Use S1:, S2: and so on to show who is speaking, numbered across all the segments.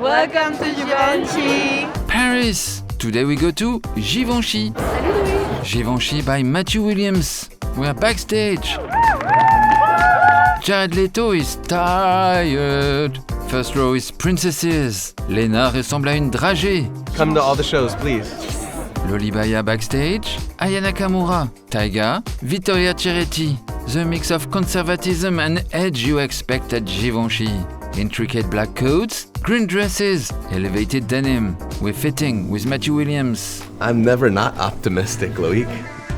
S1: Welcome to Givenchy.
S2: Paris. Today we go to Givenchy. Givenchy by Matthew Williams. We are backstage. Jared Leto is tired. First row is princesses. Lena ressemble à une dragée.
S3: Come to all the shows, please.
S2: Lolibaya backstage. Aya Nakamura. Taiga. Vittoria Ceretti. The mix of conservatism and edge you expect at Givenchy. Intricate black coats, green dresses, elevated denim. We're fitting with Matthew Williams.
S3: I'm never not optimistic, Loic.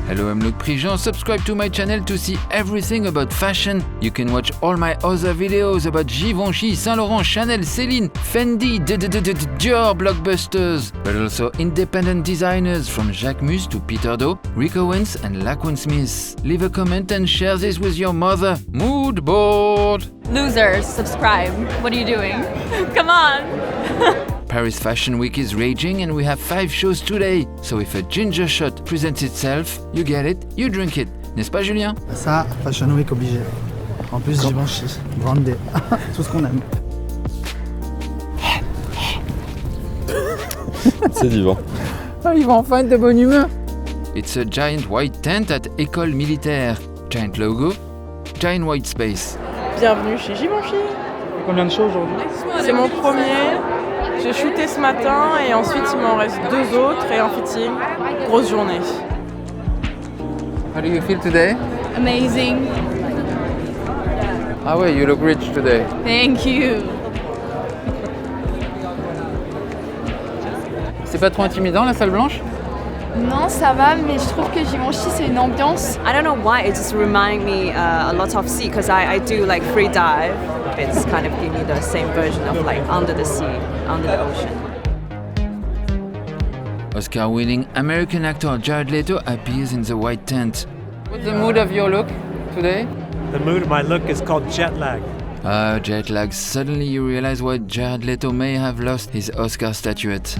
S2: Hello, I'm Loic Prigent. Subscribe to my channel to see everything about fashion. You can watch all my other videos about Givenchy, Saint Laurent, Chanel, Celine, Fendi, Dior blockbusters, but also independent designers from Jacques Mus to Peter Do, Rick Owens and Laquan Smith. Leave a comment and share this with your mother. Mood board!
S1: Losers, subscribe. What are you doing? Come on.
S2: Paris Fashion Week is raging and we have 5 shows today. So if a ginger shot presents itself, you get it, you drink it. N'est-ce pas, Julien?
S4: Ça, Fashion Week obligé. En plus, Givenchy, brandé, tout ce qu'on aime.
S5: C'est vivant.
S2: Ah, il va enfin être de bonne humeur. It's a giant white tent at École Militaire. Giant logo, giant white space.
S6: Bienvenue chez Givenchy.
S4: Combien de shows aujourd'hui?
S6: C'est mon premier. J'ai shooté ce matin et ensuite il m'en reste 2 autres et un fitting. Grosse journée.
S2: How do you feel today?
S1: Amazing.
S2: Ah ouais, you look rich today.
S1: Thank you.
S2: C'est pas trop intimidant la salle blanche?
S7: Non, ça va, mais je trouve que Givenchy, c'est une ambiance.
S8: I don't know why, it just reminds me a lot of sea because I do like free dive. It's kind of giving me the same version of like under the sea, under the ocean.
S2: Oscar-winning American actor Jared Leto appears in the white tent. What's the mood of your look today?
S9: The mood of my look is called jet lag.
S2: Ah, jet lag. Suddenly you realize why Jared Leto may have lost his Oscar statuette.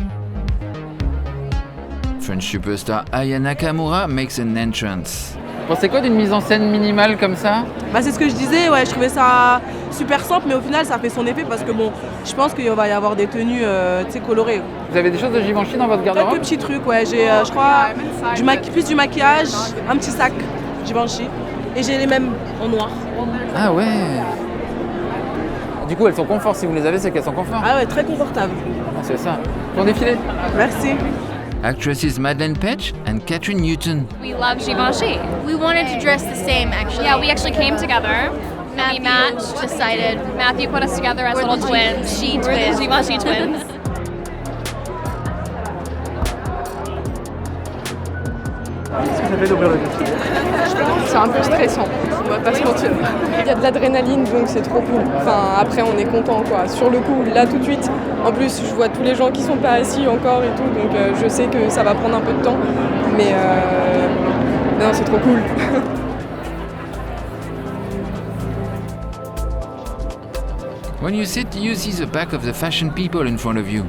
S2: French superstar Aya Nakamura makes an entrance. Vous pensez quoi d'une mise en scène minimale comme ça?
S6: Bah c'est ce que je disais, ouais, je trouvais ça super simple, mais au final ça fait son effet parce que bon, je pense qu'il va y avoir des tenues colorées.
S2: Vous avez des choses de Givenchy dans votre garde-robe?
S6: Quelques petits trucs, ouais, j'ai je crois plus du maquillage, un petit sac Givenchy, et j'ai les mêmes en noir.
S2: Ah ouais. Du coup elles sont confort, si vous les avez c'est qu'elles sont confort.
S6: Ah ouais, très confortable.
S2: Ah, c'est ça. Bon défilé.
S6: Merci.
S2: Actresses Madeleine Petsch and Catherine Newton.
S10: We love Givenchy.
S7: We wanted to dress the same, actually.
S10: Yeah, we actually came together. We matched, decided. Matthew put us together as little twins.
S7: We're
S10: We're the Givenchy twins.
S4: Qu'est-ce que ça fait d'ouvrir le défilé?
S11: C'est un peu stressant, on va pas se mentir. Il y a de l'adrénaline donc c'est trop cool. Enfin après on est content quoi. Sur le coup, là tout de suite, en plus je vois tous les gens qui sont pas assis encore et tout, donc je sais que ça va prendre un peu de temps. Mais non, c'est trop cool.
S2: When you sit, you see the back of the fashion people in front of you.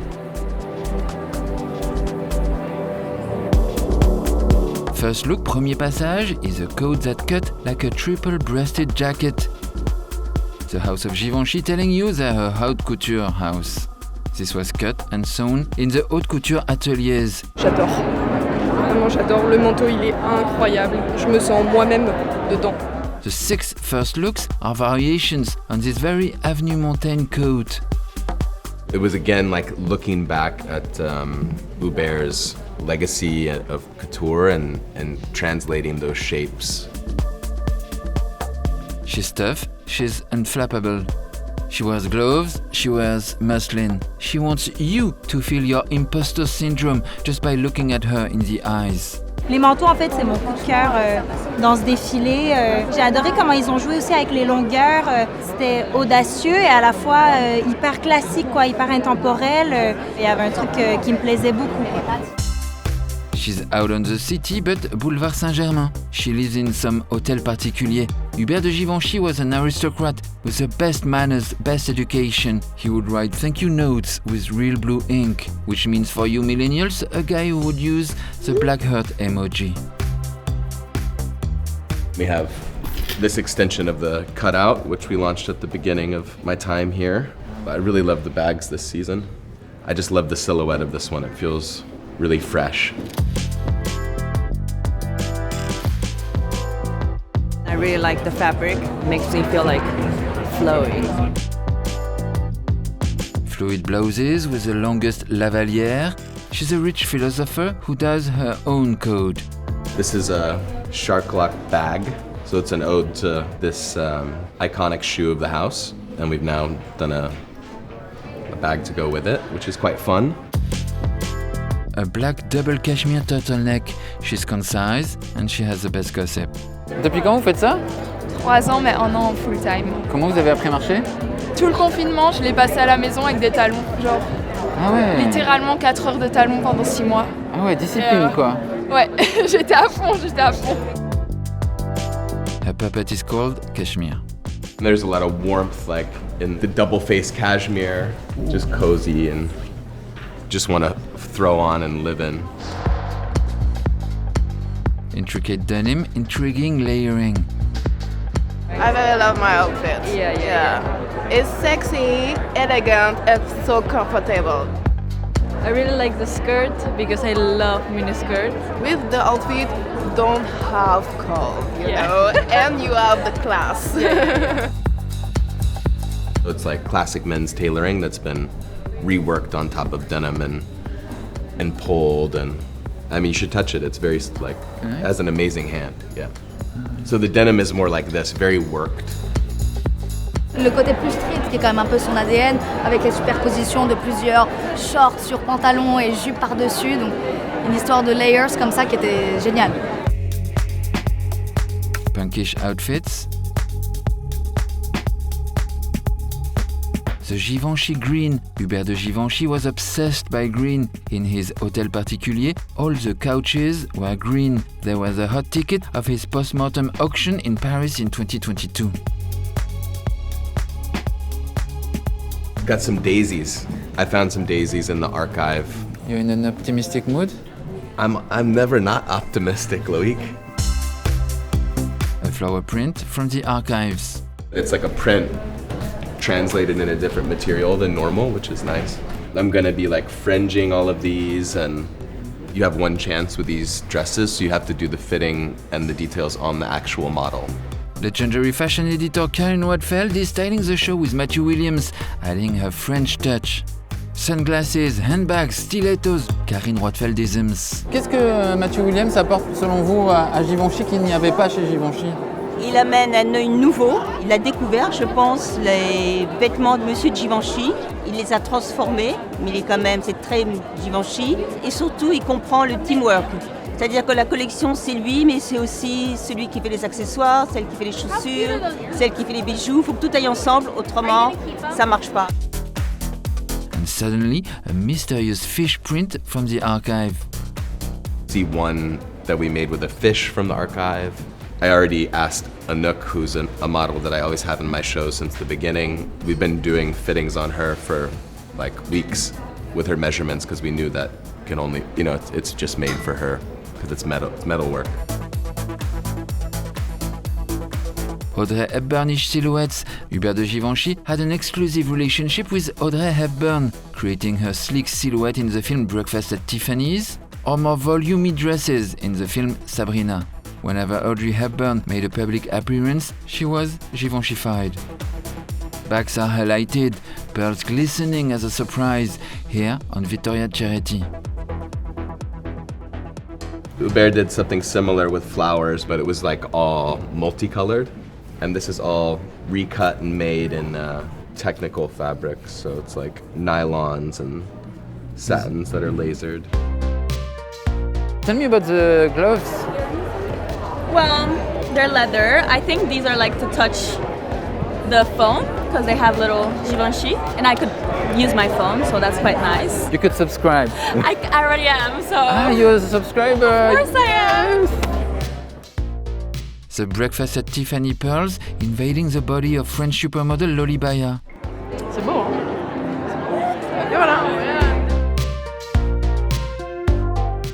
S2: First look, premier passage, is a coat that cut like a triple-breasted jacket. The house of Givenchy telling you they're a haute couture house. This was cut and sewn in the haute couture ateliers.
S11: J'adore. Vraiment j'adore. Le manteau il est incroyable. Je me sens moi-même dedans.
S2: The 6 first looks are variations on this very Avenue Montaigne coat.
S3: It was again like looking back at Hubert's legacy of couture and translating those shapes.
S2: She's tough, she's unflappable. She wears gloves, she wears muslin. She wants you to feel your imposter syndrome just by looking at her in the eyes.
S12: Les manteaux, en fait, c'est mon coup de cœur dans ce défilé. J'ai adoré comment ils ont joué aussi avec les longueurs. C'était audacieux et à la fois hyper classique, quoi, hyper intemporel. Il y avait un truc qui me plaisait beaucoup.
S2: She's out on the city, but Boulevard Saint-Germain. She lives in some hotel particulier. Hubert de Givenchy was an aristocrat with the best manners, best education. He would write thank you notes with real blue ink, which means for you millennials, a guy who would use the black heart emoji.
S3: We have this extension of the cutout, which we launched at the beginning of my time here. I really love the bags this season. I just love the silhouette of this one. It feels really fresh.
S8: I really like the fabric. It makes me feel like flowing.
S2: Fluid blouses with the longest lavalière. She's a rich philosopher who does her own code.
S3: This is a shark lock bag. So it's an ode to this iconic shoe of the house. And we've now done a bag to go with it, which is quite fun.
S2: A black double cashmere turtleneck. She's concise and she has the best gossip.
S5: Depuis quand vous faites ça?
S7: 3 ans, mais un an full time.
S5: Comment vous avez appris à marcher?
S7: Tout le confinement, je l'ai passé à la maison avec des talons. Genre,
S5: ah ouais.
S7: Littéralement 4 heures de talons pendant 6 mois.
S5: Ah ouais, discipline quoi.
S7: Ouais, j'étais à fond.
S2: Her puppet is called Cashmere.
S3: And there's a lot of warmth, like in the double-faced cashmere, just cozy and just want to throw on and live in.
S2: Intricate denim, intriguing layering.
S13: I really love my outfit.
S7: Yeah.
S13: It's sexy, elegant, and so comfortable.
S7: I really like the skirt because I love miniskirts.
S13: With the outfit, don't have cold, you know, and you have the class.
S3: So it's like classic men's tailoring that's been reworked on top of denim and pulled, and I mean, you should touch it. It's very like has an amazing hand. Yeah. So the denim is more like this, very worked.
S14: Le côté plus street qui est quand même un peu son ADN, avec les superpositions de plusieurs shorts sur pantalon et jupe par-dessus, donc une histoire de layers comme ça qui était géniale.
S2: Punkish outfits. The Givenchy green. Hubert de Givenchy was obsessed by green. In his Hôtel Particulier, all the couches were green. There was a hot ticket of his post-mortem auction in Paris in 2022.
S3: Got some daisies. I found some daisies in the archive.
S5: You're in an optimistic mood?
S3: I'm never not optimistic, Loic.
S2: A flower print from the archives.
S3: It's like a print translated in a different material than normal, which is nice. I'm gonna be like fringing all of these, and you have one chance with these dresses, so you have to do the fitting and the details on the actual model.
S2: Legendary fashion editor Karine Roitfeld is styling the show with Matthew Williams, adding her French touch. Sunglasses, handbags, stilettos, Karine Roitfeldisms.
S5: Qu'est-ce que Matthew Williams apporte selon vous à Givenchy qu'il n'y avait pas chez Givenchy?
S15: Il amène un œil nouveau. Il a découvert, je pense, les vêtements de Monsieur Givenchy. Il les a transformés, mais il est quand même, c'est très Givenchy. Et surtout, il comprend le teamwork. C'est-à-dire que la collection, c'est lui, mais c'est aussi celui qui fait les accessoires, celle qui fait les chaussures, celle qui fait les bijoux. Il faut que tout aille ensemble, autrement, ça ne marche pas.
S2: And suddenly, a mysterious fish print from the archive.
S3: See one that we made with a fish from the archive. I already asked Anouk, who's a model that I always have in my show since the beginning. We've been doing fittings on her for like weeks with her measurements because we knew that can only, you know, it's just made for her because it's metal work.
S2: Audrey Hepburnish silhouettes. Hubert de Givenchy had an exclusive relationship with Audrey Hepburn, creating her sleek silhouette in the film Breakfast at Tiffany's, or more volumey dresses in the film Sabrina. Whenever Audrey Hepburn made a public appearance, she was Givenchyfied. Backs are highlighted, pearls glistening as a surprise, here on Vittoria Ceretti.
S3: Hubert did something similar with flowers, but it was like all multicolored. And this is all recut and made in technical fabrics. So it's like nylons and satins that are lasered.
S5: Tell me about the gloves.
S16: Well, they're leather. I think these are like to touch the phone because they have little Givenchy, and I could use my phone, so that's quite nice.
S5: You could subscribe.
S16: I already am, so.
S5: Ah, you're a subscriber.
S16: Of course I am.
S2: The Breakfast at Tiffany pearls invading the body of French supermodel Loli Baya.
S6: C'est beau, hein? Et voilà.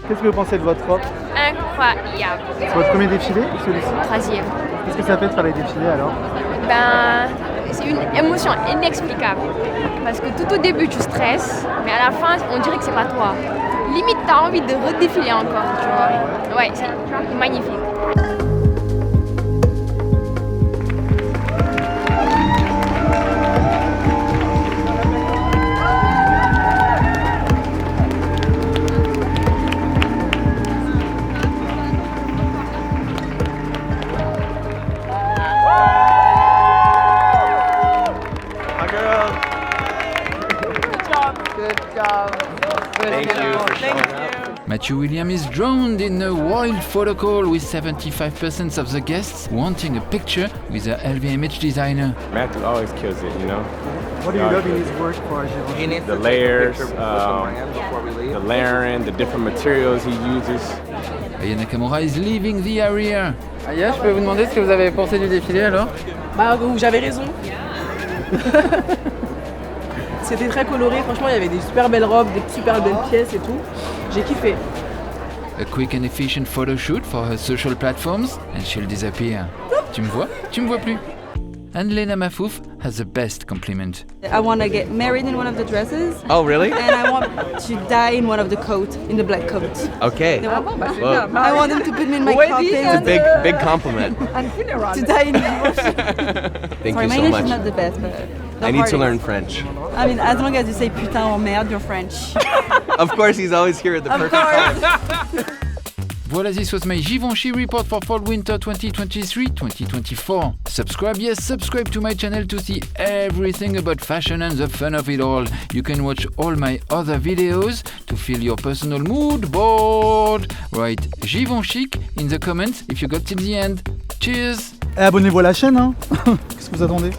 S4: Qu'est-ce que vous pensez de votre robe?
S10: Incroyable.
S4: C'est votre premier défilé, celui-ci?
S10: 3e.
S4: Qu'est-ce que ça fait de faire les défilés alors?
S10: Ben,
S17: c'est une émotion inexplicable. Parce que tout au début, tu stresses, mais à la fin, on dirait que c'est pas toi. Limite, t'as envie de redéfiler encore, tu vois. Ouais, c'est magnifique.
S2: Matthew William is drowned in a wild photo call with 75% of the guests wanting a picture with the LVMH designer.
S18: Matthew always kills it, you know?
S4: What do you love in his work for Givenchy?
S18: The layers, the layering, the different materials he uses.
S2: Et Nakamura is leaving the area.
S5: Aya, je peux vous demander ce que vous avez pensé du défilé alors?
S6: Bah, j'avais raison. C'était très coloré, franchement il y avait des super belles robes, des super belles pièces et tout. J'ai kiffé.
S2: A quick and efficient photo shoot for her social platforms and she'll disappear. Tu me vois? Tu me vois plus. And Lena Mafouf has the best compliment.
S19: I want to get married in one of the dresses.
S3: Oh, really?
S19: And I want to die in one of the coats, in the black coat.
S3: Okay.
S19: Well, I want them to put me in my coffin.
S3: It's a big compliment.
S19: To die in
S3: Thank
S19: Sorry,
S3: you
S19: my
S3: so
S19: English
S3: much.
S19: is not the best, but
S3: I need to learn French.
S19: I mean, as long as you say putain or merde, you're French.
S3: Of course, he's always here at the perfect time.
S2: Voila, this was my Givenchy report for Fall-Winter 2023-2024. Subscribe, yes, subscribe to my channel to see everything about fashion and the fun of it all. You can watch all my other videos to feel your personal mood board. Write Givenchy in the comments if you got till the end. Cheers!
S4: Et abonnez-vous à la chaîne, hein. Qu'est-ce que vous attendez?